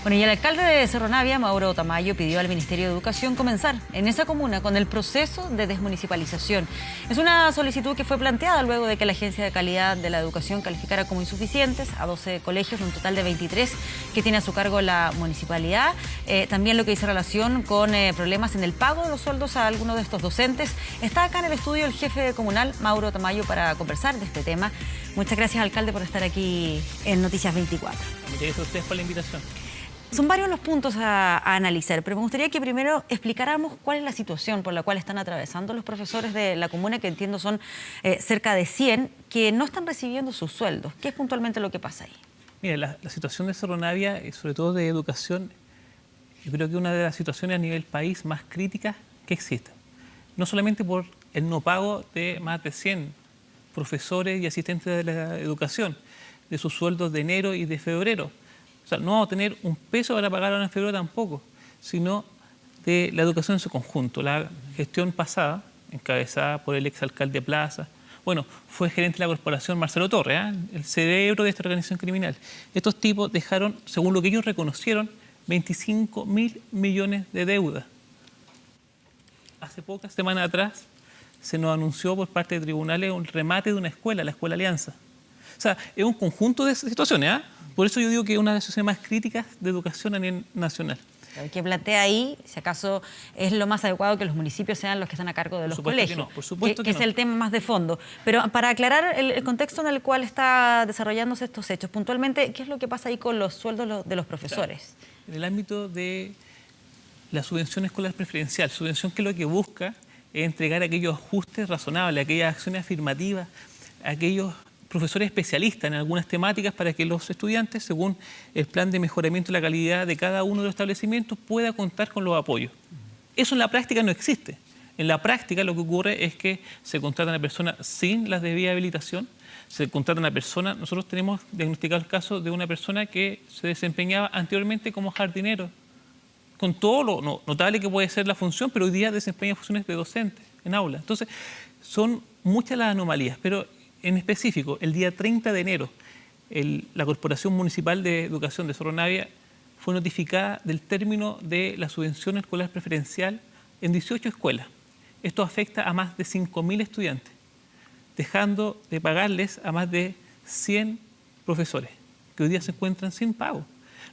Bueno, y el alcalde de Cerro Navia, Mauro Tamayo, pidió al Ministerio de Educación comenzar en esa comuna con el proceso de desmunicipalización. Es una solicitud que fue planteada luego de que la Agencia de Calidad de la Educación calificara como insuficientes a 12 colegios, un total de 23 que tiene a su cargo la municipalidad. También lo que dice relación con problemas en el pago de los sueldos a algunos de estos docentes. Está acá en el estudio el jefe comunal, Mauro Tamayo, para conversar de este tema. Muchas gracias, alcalde, por estar aquí en Noticias 24. Muchas gracias a ustedes por la invitación. Son varios los puntos a analizar, pero me gustaría que primero explicáramos cuál es la situación por la cual están atravesando los profesores de la comuna, que entiendo son cerca de 100, que no están recibiendo sus sueldos. ¿Qué es puntualmente lo que pasa ahí? Mira, la situación de Cerro Navia, sobre todo de educación, yo creo que es una de las situaciones a nivel país más críticas que existen. No solamente por el no pago de más de 100 profesores y asistentes de la educación, de sus sueldos de enero y de febrero. O sea, no vamos a tener un peso para pagar ahora en febrero tampoco, sino de la educación en su conjunto. La gestión pasada, encabezada por el exalcalde Plaza, bueno, fue gerente de la corporación Marcelo Torres, el cerebro de esta organización criminal. Estos tipos dejaron, según lo que ellos reconocieron, 25.000 millones de deuda. Hace pocas semanas atrás se nos anunció por parte de tribunales un remate de una escuela, la Escuela Alianza. O sea, es un conjunto de situaciones, Por eso yo digo que es una de las situaciones más críticas de educación a nivel nacional. El que plantea ahí, si acaso es lo más adecuado que los municipios sean los que están a cargo de los colegios. Por supuesto que no. Es el tema más de fondo. Pero para aclarar el contexto en el cual está desarrollándose estos hechos, puntualmente, ¿qué es lo que pasa ahí con los sueldos de los profesores? Claro. En el ámbito de la subvención escolar preferencial, subvención que lo que busca es entregar aquellos ajustes razonables, aquellas acciones afirmativas, aquellos profesores especialistas en algunas temáticas para que los estudiantes, según el plan de mejoramiento de la calidad de cada uno de los establecimientos, pueda contar con los apoyos. Eso en la práctica no existe. En la práctica lo que ocurre es que se contrata a una persona sin la debida habilitación, se contrata a una persona, nosotros tenemos diagnosticado el caso de una persona que se desempeñaba anteriormente como jardinero, con todo lo notable que puede ser la función, pero hoy día desempeña funciones de docente en aula. Entonces, son muchas las anomalías, pero en específico, el día 30 de enero, la Corporación Municipal de Educación de Cerro Navia fue notificada del término de la subvención escolar preferencial en 18 escuelas. Esto afecta a más de 5.000 estudiantes, dejando de pagarles a más de 100 profesores que hoy día se encuentran sin pago.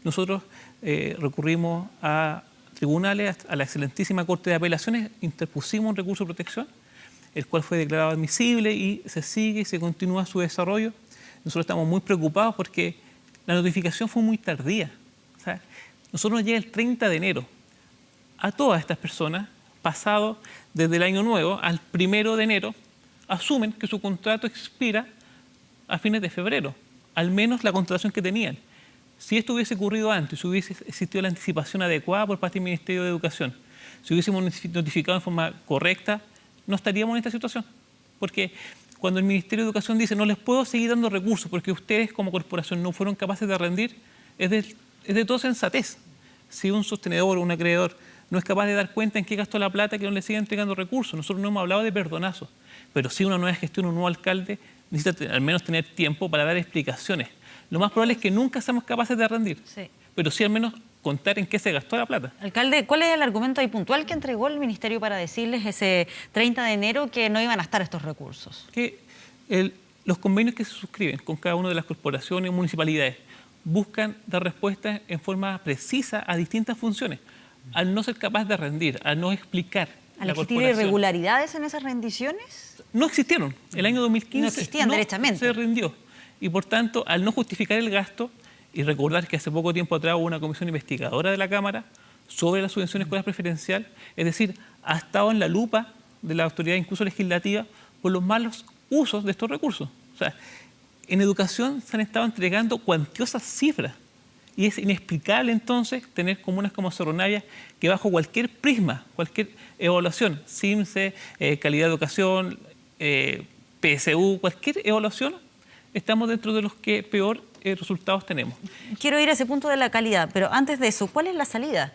Nosotros recurrimos a tribunales, a la excelentísima Corte de Apelaciones, interpusimos un recurso de protección, el cual fue declarado admisible y se sigue y se continúa su desarrollo. Nosotros estamos muy preocupados porque la notificación fue muy tardía. O sea, nosotros nos llega el 30 de enero. A todas estas personas, pasado desde el año nuevo al 1 de enero, asumen que su contrato expira a fines de febrero, al menos la contratación que tenían. Si esto hubiese ocurrido antes, si hubiese existido la anticipación adecuada por parte del Ministerio de Educación, si hubiésemos notificado de forma correcta, no estaríamos en esta situación. Porque cuando el Ministerio de Educación dice no les puedo seguir dando recursos porque ustedes como corporación no fueron capaces de rendir, es de toda sensatez. Si un sostenedor o un acreedor no es capaz de dar cuenta en qué gastó la plata, que no le siga entregando recursos. Nosotros no hemos hablado de perdonazos, pero sí una nueva gestión, un nuevo alcalde necesita al menos tener tiempo para dar explicaciones. Lo más probable es que nunca seamos capaces de rendir, pero sí al menos contar en qué se gastó la plata. Alcalde, ¿cuál es el argumento ahí puntual que entregó el Ministerio para decirles ese 30 de enero que no iban a estar estos recursos? Que los convenios que se suscriben con cada una de las corporaciones y municipalidades buscan dar respuestas en forma precisa a distintas funciones. Al no ser capaz de rendir, al no explicar ¿Al existir irregularidades en esas rendiciones? No existieron. El año 2015 no existían derechamente. Se rindió. Y por tanto, al no justificar el gasto, y recordar que hace poco tiempo atrás hubo una comisión investigadora de la Cámara sobre la subvención escolar preferencial, es decir, ha estado en la lupa de la autoridad incluso legislativa por los malos usos de estos recursos. O sea, en educación se han estado entregando cuantiosas cifras y es inexplicable entonces tener comunas como Cerro Navia que bajo cualquier prisma, cualquier evaluación, CIMSE, calidad de educación, PSU, cualquier evaluación, estamos dentro de los que peor resultados tenemos. Quiero ir a ese punto de la calidad, pero antes de eso, ¿cuál es la salida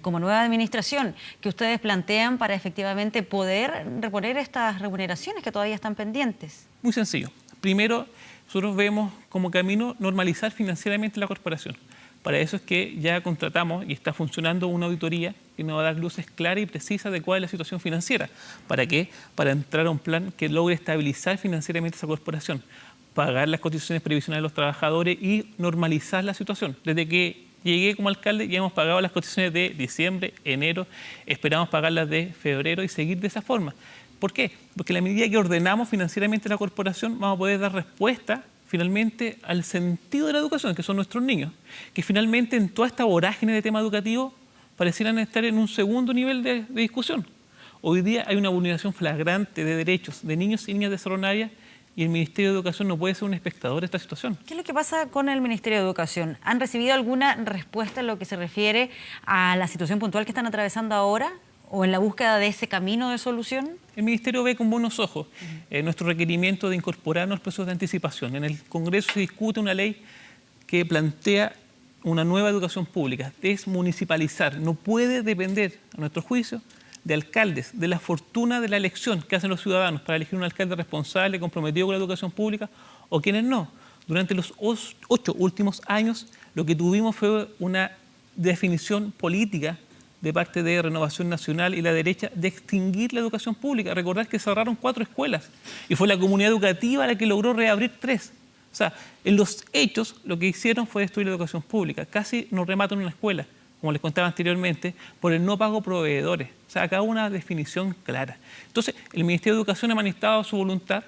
como nueva administración que ustedes plantean para efectivamente poder reponer estas remuneraciones que todavía están pendientes? Muy sencillo. Primero, nosotros vemos como camino normalizar financieramente la corporación. Para eso es que ya contratamos y está funcionando una auditoría que nos va a dar luces claras y precisas de cuál es la situación financiera. ¿Para qué? Para entrar a un plan que logre estabilizar financieramente esa corporación, pagar las cotizaciones previsionales de los trabajadores y normalizar la situación. Desde que llegué como alcalde ya hemos pagado las cotizaciones de diciembre, enero, esperamos pagarlas de febrero y seguir de esa forma. ¿Por qué? Porque a la medida que ordenamos financieramente la corporación vamos a poder dar respuesta finalmente al sentido de la educación, que son nuestros niños, que finalmente en toda esta vorágine de tema educativo parecieran estar en un segundo nivel de discusión. Hoy día hay una vulneración flagrante de derechos de niños y niñas de Cerro Navia y el Ministerio de Educación no puede ser un espectador de esta situación. ¿Qué es lo que pasa con el Ministerio de Educación? ¿Han recibido alguna respuesta en lo que se refiere a la situación puntual que están atravesando ahora o en la búsqueda de ese camino de solución? El Ministerio ve con buenos ojos nuestro requerimiento de incorporarnos al proceso de anticipación. En el Congreso se discute una ley que plantea una nueva educación pública, desmunicipalizar. No puede depender, a nuestro juicio, de alcaldes, de la fortuna de la elección que hacen los ciudadanos para elegir un alcalde responsable, comprometido con la educación pública, o quienes no. Durante los 8 últimos años, lo que tuvimos fue una definición política de parte de Renovación Nacional y la derecha de extinguir la educación pública. Recordar que cerraron 4 escuelas y fue la comunidad educativa la que logró reabrir 3. O sea, en los hechos lo que hicieron fue destruir la educación pública. Casi nos rematan una escuela, como les contaba anteriormente, por el no pago proveedores. O sea, acá hubo una definición clara. Entonces, el Ministerio de Educación ha manifestado su voluntad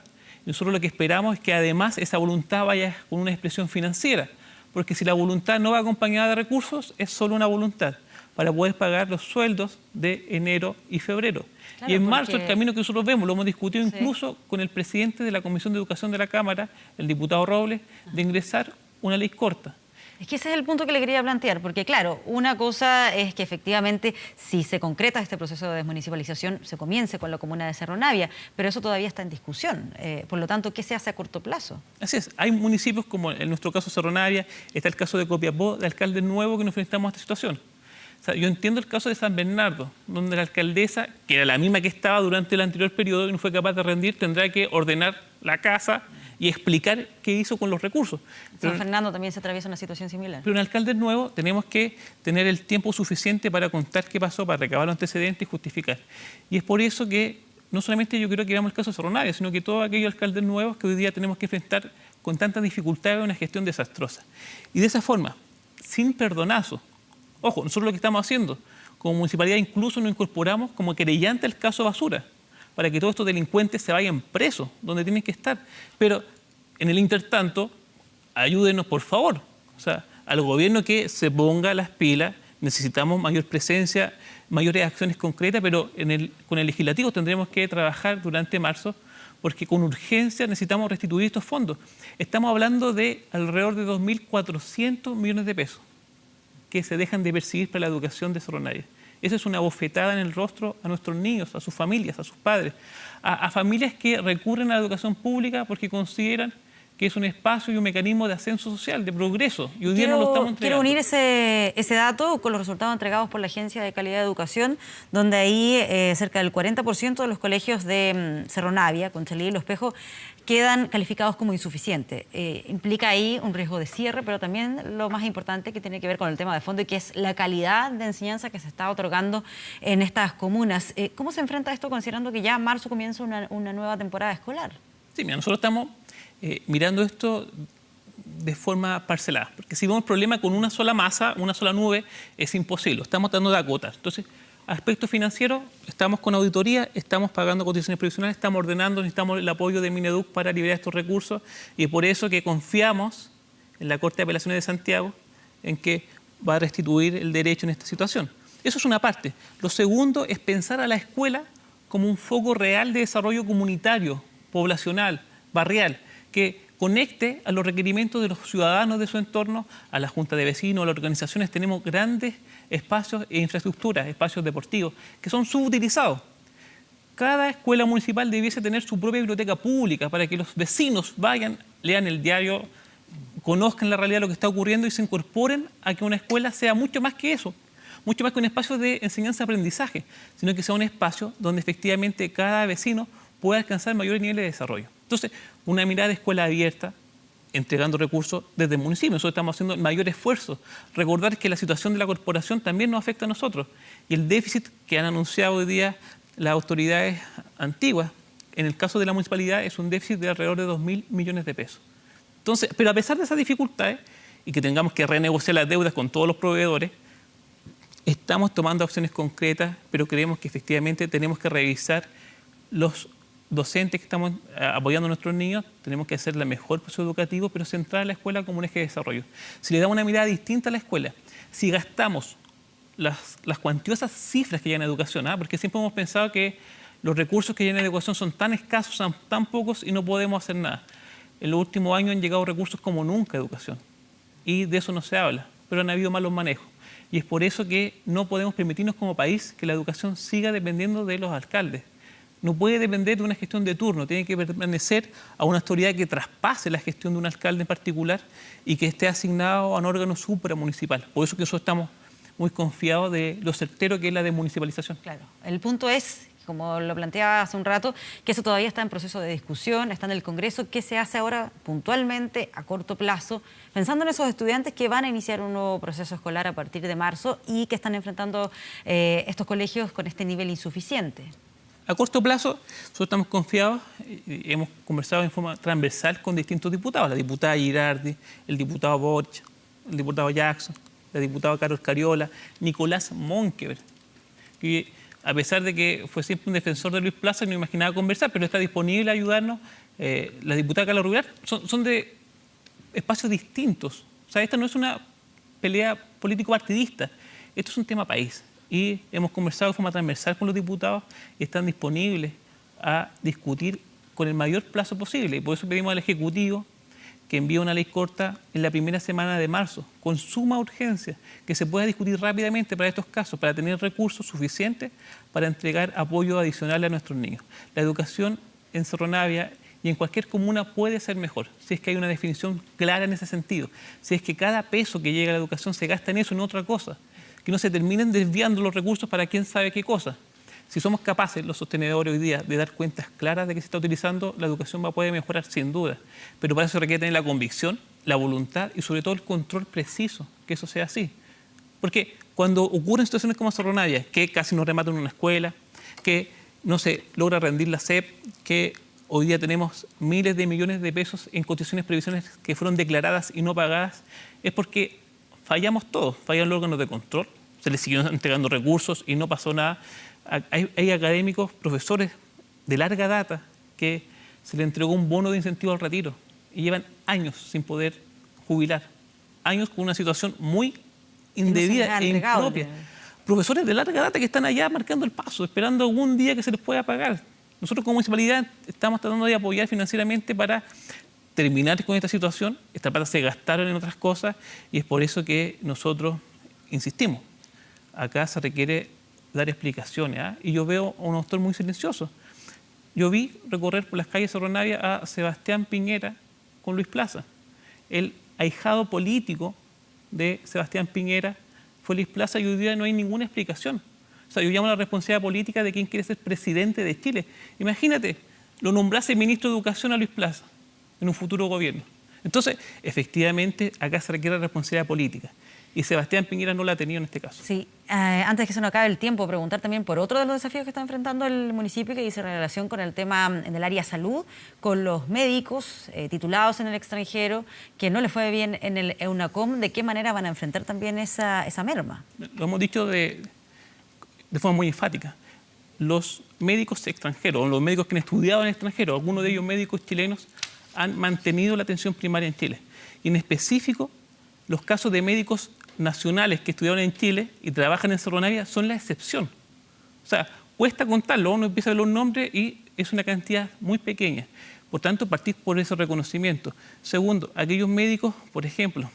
y nosotros lo que esperamos es que además esa voluntad vaya con una expresión financiera, porque si la voluntad no va acompañada de recursos, es solo una voluntad para poder pagar los sueldos de enero y febrero. Claro, y en marzo el camino que nosotros vemos, lo hemos discutido incluso con el presidente de la Comisión de Educación de la Cámara, el diputado Robles, de ingresar una ley corta. Es que ese es el punto que le quería plantear, porque claro, una cosa es que efectivamente si se concreta este proceso de desmunicipalización se comience con la comuna de Cerro Navia, pero eso todavía está en discusión. Por lo tanto, ¿qué se hace a corto plazo? Así es, hay municipios como en nuestro caso Cerro Navia, está el caso de Copiapó, de alcalde nuevo que nos enfrentamos a esta situación. O sea, yo entiendo el caso de San Bernardo, donde la alcaldesa, que era la misma que estaba durante el anterior periodo y no fue capaz de rendir, tendrá que ordenar la casa y explicar qué hizo con los recursos. San Fernando también se atraviesa una situación similar. Pero en alcaldes nuevos tenemos que tener el tiempo suficiente para contar qué pasó, para recabar los antecedentes y justificar. Y es por eso que no solamente yo creo que veamos el caso de Cerro Navia, sino que todos aquellos alcaldes nuevos que hoy día tenemos que enfrentar con tanta dificultad una gestión desastrosa. Y de esa forma, sin perdonazo. Ojo, nosotros lo que estamos haciendo, como municipalidad incluso nos incorporamos como querellante al caso Basura, para que todos estos delincuentes se vayan presos, donde tienen que estar. Pero en el intertanto, ayúdenos por favor, o sea, al gobierno que se ponga las pilas, necesitamos mayor presencia, mayores acciones concretas, pero con el legislativo tendremos que trabajar durante marzo, porque con urgencia necesitamos restituir estos fondos. Estamos hablando de alrededor de 2.400 millones de pesos que se dejan de percibir para la educación de Cerro Navia. Esa es una bofetada en el rostro a nuestros niños, a sus familias, a sus padres, a familias que recurren a la educación pública porque consideran que es un espacio y un mecanismo de ascenso social, de progreso, y hoy día no lo estamos entregando. Quiero unir ese dato con los resultados entregados por la Agencia de Calidad de Educación, donde ahí cerca del 40% de los colegios de Cerro Navia, Conchalí y Los Espejos quedan calificados como insuficientes. Implica ahí un riesgo de cierre, pero también lo más importante que tiene que ver con el tema de fondo y que es la calidad de enseñanza que se está otorgando en estas comunas. ¿Cómo se enfrenta esto considerando que ya en marzo comienza una nueva temporada escolar? Sí, mira, nosotros estamos mirando esto de forma parcelada, porque si vemos el problema con una sola masa, una sola nube, es imposible, estamos dando de acotas. Entonces, aspecto financiero, estamos con auditoría, estamos pagando cotizaciones previsionales, estamos ordenando, necesitamos el apoyo de Mineduc para liberar estos recursos y por eso que confiamos en la Corte de Apelaciones de Santiago en que va a restituir el derecho en esta situación. Eso es una parte. Lo segundo es pensar a la escuela como un foco real de desarrollo comunitario, poblacional, barrial, que conecte a los requerimientos de los ciudadanos de su entorno, a la junta de vecinos, a las organizaciones. Tenemos grandes espacios e infraestructuras, espacios deportivos, que son subutilizados. Cada escuela municipal debiese tener su propia biblioteca pública para que los vecinos vayan, lean el diario, conozcan la realidad de lo que está ocurriendo y se incorporen a que una escuela sea mucho más que eso, mucho más que un espacio de enseñanza-aprendizaje, sino que sea un espacio donde efectivamente cada vecino pueda alcanzar mayores niveles de desarrollo. Entonces, una mirada de escuela abierta, entregando recursos desde el municipio. Nosotros estamos haciendo el mayor esfuerzo. Recordar que la situación de la corporación también nos afecta a nosotros. Y el déficit que han anunciado hoy día las autoridades antiguas, en el caso de la municipalidad, es un déficit de alrededor de 2.000 millones de pesos. Entonces, pero a pesar de esas dificultades y que tengamos que renegociar las deudas con todos los proveedores, estamos tomando acciones concretas, pero creemos que efectivamente tenemos que revisar los docentes que estamos apoyando a nuestros niños, tenemos que hacer el mejor proceso educativo, pero centrar a la escuela como un eje de desarrollo. Si le damos una mirada distinta a la escuela, si gastamos las cuantiosas cifras que hay en educación, porque siempre hemos pensado que los recursos que hay en educación son tan escasos, son tan pocos y no podemos hacer nada. En los últimos años han llegado recursos como nunca a educación y de eso no se habla, pero han habido malos manejos. Y es por eso que no podemos permitirnos como país que la educación siga dependiendo de los alcaldes. No puede depender de una gestión de turno, tiene que permanecer a una autoridad que traspase la gestión de un alcalde en particular y que esté asignado a un órgano supramunicipal. Por eso que nosotros estamos muy confiados de lo certero que es la desmunicipalización. Claro, el punto es, como lo planteaba hace un rato, que eso todavía está en proceso de discusión, está en el Congreso. ¿Qué se hace ahora puntualmente, a corto plazo, pensando en esos estudiantes que van a iniciar un nuevo proceso escolar a partir de marzo y que están enfrentando estos colegios con este nivel insuficiente? A corto plazo, nosotros estamos confiados y hemos conversado en forma transversal con distintos diputados, la diputada Girardi, el diputado Boric, el diputado Jackson, la diputada Carol Cariola, Nicolás Monkever, que a pesar de que fue siempre un defensor de Luis Plaza, no imaginaba conversar, pero está disponible a ayudarnos. La diputada Carla Rubilar, son de espacios distintos. O sea, esta no es una pelea político-partidista, esto es un tema país. Y hemos conversado de forma transversal con los diputados y están disponibles a discutir con el mayor plazo posible. Y por eso pedimos al Ejecutivo que envíe una ley corta en la primera semana de marzo, con suma urgencia, que se pueda discutir rápidamente para estos casos, para tener recursos suficientes para entregar apoyo adicional a nuestros niños. La educación en Cerro Navia y en cualquier comuna puede ser mejor, si es que hay una definición clara en ese sentido, si es que cada peso que llega a la educación se gasta en eso, en otra cosa, que no se terminen desviando los recursos para quién sabe qué cosa. Si somos capaces, los sostenedores hoy día, de dar cuentas claras de que se está utilizando, la educación va a poder mejorar sin duda. Pero para eso requiere tener la convicción, la voluntad y sobre todo el control preciso, que eso sea así. Porque cuando ocurren situaciones como Cerro Navia, que casi nos rematan una escuela, que no se logra rendir la SEP, que hoy día tenemos miles de millones de pesos en cotizaciones previsiones que fueron declaradas y no pagadas, es porque fallamos todos, fallaron los órganos de control, se les siguieron entregando recursos y no pasó nada. Hay académicos, profesores de larga data que se les entregó un bono de incentivo al retiro y llevan años sin poder jubilar, años con una situación muy indebida e impropia. Profesores de larga data que están allá marcando el paso, esperando algún día que se les pueda pagar. Nosotros como municipalidad estamos tratando de apoyar financieramente para terminar con esta situación. Esta plata se gastaron en otras cosas y es por eso que nosotros insistimos. Acá se requiere dar explicaciones, y yo veo a un autor muy silencioso. Yo vi recorrer por las calles de Cerro Navia a Sebastián Piñera con Luis Plaza. El ahijado político de Sebastián Piñera fue Luis Plaza y hoy día no hay ninguna explicación. O sea, yo llamo a la responsabilidad política de quien quiere ser presidente de Chile. Imagínate, lo nombrase ministro de Educación a Luis Plaza en un futuro gobierno. Entonces, efectivamente, acá se requiere responsabilidad política. Y Sebastián Piñera no la ha tenido en este caso. Sí, antes que se nos acabe el tiempo, preguntar también por otro de los desafíos que está enfrentando el municipio, que dice en relación con el tema en el área salud, con los médicos titulados en el extranjero, que no les fue bien en el EUNACOM. ¿De qué manera van a enfrentar también esa merma? Lo hemos dicho de forma muy enfática. Los médicos extranjeros, los médicos que han estudiado en el extranjero, algunos de ellos médicos chilenos, han mantenido la atención primaria en Chile. Y en específico, los casos de médicos nacionales que estudiaron en Chile y trabajan en Cerro Navia son la excepción. O sea, cuesta contarlo, uno empieza a ver los nombres y es una cantidad muy pequeña. Por tanto, partir por ese reconocimiento. Segundo, aquellos médicos, por ejemplo,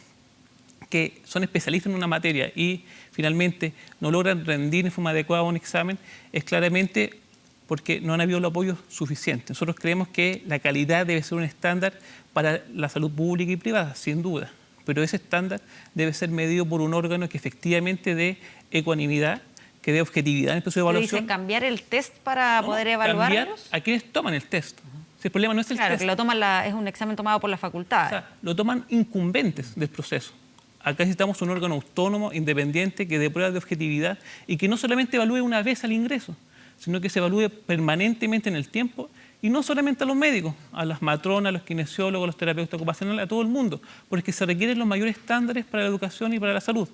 que son especialistas en una materia y finalmente no logran rendir en forma adecuada un examen, es claramente porque no han habido el apoyo suficiente. Nosotros creemos que la calidad debe ser un estándar para la salud pública y privada, sin duda. Pero ese estándar debe ser medido por un órgano que efectivamente dé ecuanimidad, que dé objetividad en el proceso de evaluación. ¿Dice cambiar el test para poder evaluarlos? A quienes toman el test. El problema no es el Claro, test. que lo toman es un examen tomado por la facultad. O sea, lo toman incumbentes del proceso. Acá necesitamos un órgano autónomo, independiente, que dé pruebas de objetividad y que no solamente evalúe una vez al ingreso, sino que se evalúe permanentemente en el tiempo, y no solamente a los médicos, a las matronas, a los kinesiólogos, a los terapeutas ocupacionales, a todo el mundo, porque se requieren los mayores estándares para la educación y para la salud.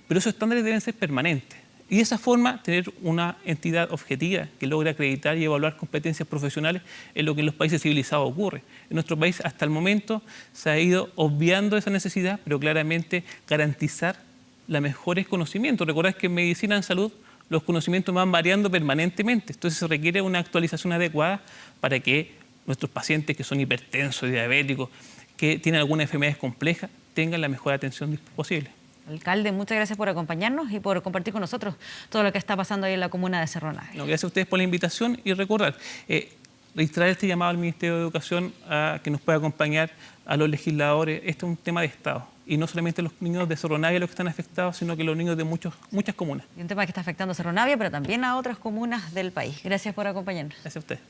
Pero esos estándares deben ser permanentes. Y de esa forma, tener una entidad objetiva que logre acreditar y evaluar competencias profesionales es lo que en los países civilizados ocurre. En nuestro país, hasta el momento, se ha ido obviando esa necesidad, pero claramente garantizar los mejores conocimientos. Recordad que en medicina, en salud, los conocimientos van variando permanentemente. Entonces se requiere una actualización adecuada para que nuestros pacientes que son hipertensos, diabéticos, que tienen algunas enfermedades complejas, tengan la mejor atención posible. Alcalde, muchas gracias por acompañarnos y por compartir con nosotros todo lo que está pasando ahí en la comuna de Cerro Navia. No, gracias a ustedes por la invitación y recordar, registrar este llamado al Ministerio de Educación a que nos pueda acompañar a los legisladores. Este es un tema de Estado y no solamente los niños de Cerro Navia los que están afectados, sino que los niños de muchas comunas. Y un tema que está afectando a Cerro Navia, pero también a otras comunas del país. Gracias por acompañarnos. Gracias a ustedes.